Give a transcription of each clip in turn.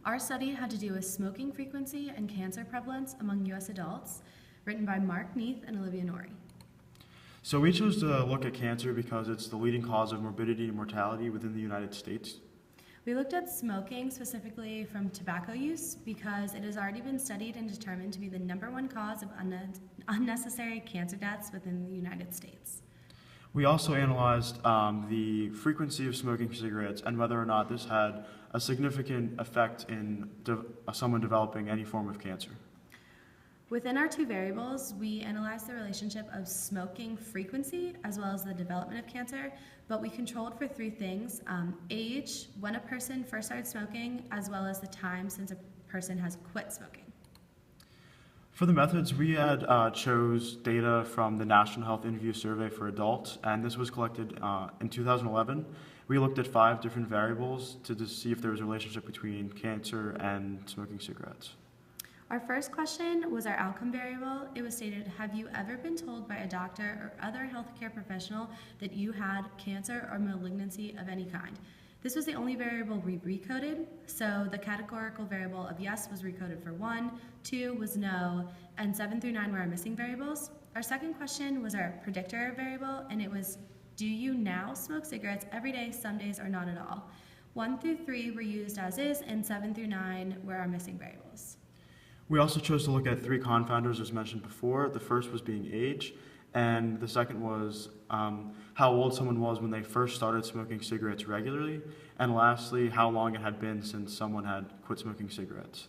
Our study had to do with smoking frequency and cancer prevalence among U.S. adults, written by Mark Neith and Olivia Nourie. So we chose to look at cancer because it's the leading cause of morbidity and mortality within the United States. We looked at smoking specifically from tobacco use because it has already been studied and determined to be the #1 cause of unnecessary cancer deaths within the United States. We also analyzed the frequency of smoking cigarettes and whether or not this had a significant effect in someone developing any form of cancer. Within our two variables, we analyzed the relationship of smoking frequency as well as the development of cancer, but we controlled for three things: age, when a person first started smoking, as well as the time since a person has quit smoking. For the methods, we had chose data from the National Health Interview Survey for adults, and this was collected in 2011. We looked at 5 different variables to see if there was a relationship between cancer and smoking cigarettes. Our first question was our outcome variable. It was stated, have you ever been told by a doctor or other healthcare professional that you had cancer or malignancy of any kind? This was the only variable we recoded, so the categorical variable of yes was recoded for 1, 2 was no, and 7 through 9 were our missing variables. Our second question was our predictor variable, and it was, do you now smoke cigarettes every day, some days, or not at all? 1 through 3 were used as is, and 7 through 9 were our missing variables. We also chose to look at 3 confounders as mentioned before. The first was being age, and the second was how old someone was when they first started smoking cigarettes regularly, and lastly, how long it had been since someone had quit smoking cigarettes.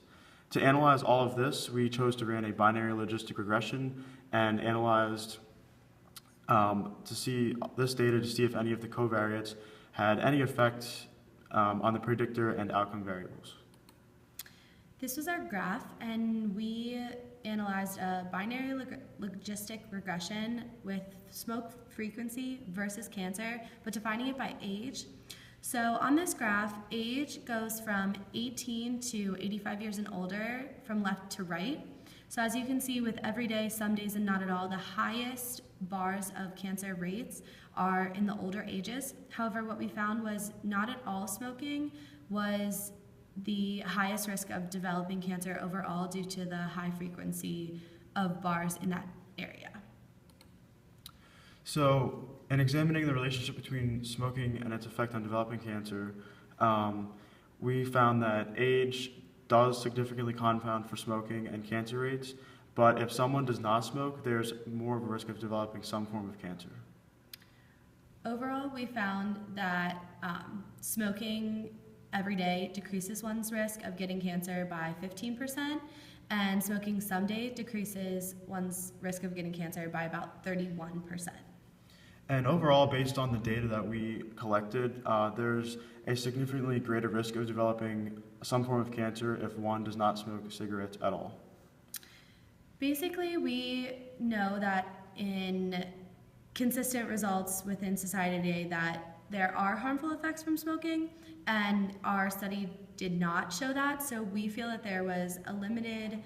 To analyze all of this, we chose to run a binary logistic regression and analyzed to see this data to see if any of the covariates had any effect on the predictor and outcome variables. This was our graph, and we analyzed a binary logistic regression with smoke frequency versus cancer, but defining it by age. So on this graph, age goes from 18 to 85 years and older from left to right. So as you can see, with every day, some days, and not at all, the highest bars of cancer rates are in the older ages. However, what we found was not at all smoking was the highest risk of developing cancer overall due to the high frequency of bars in that area. So, in examining the relationship between smoking and its effect on developing cancer, we found that age does significantly confound for smoking and cancer rates, but if someone does not smoke, there's more of a risk of developing some form of cancer. Overall, we found that smoking every day decreases one's risk of getting cancer by 15%, and smoking some day decreases one's risk of getting cancer by about 31%. And overall, based on the data that we collected, there's a significantly greater risk of developing some form of cancer if one does not smoke cigarettes at all. Basically, we know that in consistent results within society today that there are harmful effects from smoking, and our study did not show that, so we feel that there was a limited,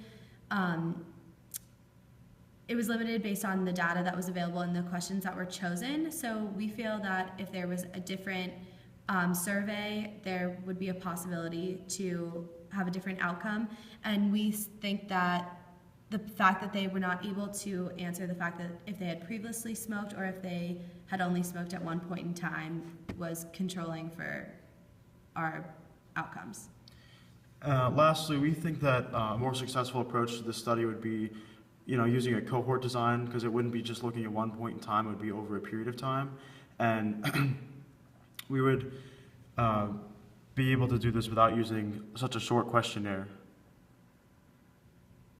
it was limited based on the data that was available and the questions that were chosen. So we feel that if there was a different survey, there would be a possibility to have a different outcome, and we think that the fact that they were not able to answer the fact that if they had previously smoked or if they had only smoked at one point in time was controlling for our outcomes. Lastly, we think that a more successful approach to this study would be, using a cohort design, because it wouldn't be just looking at one point in time; it would be over a period of time, and we would be able to do this without using such a short questionnaire.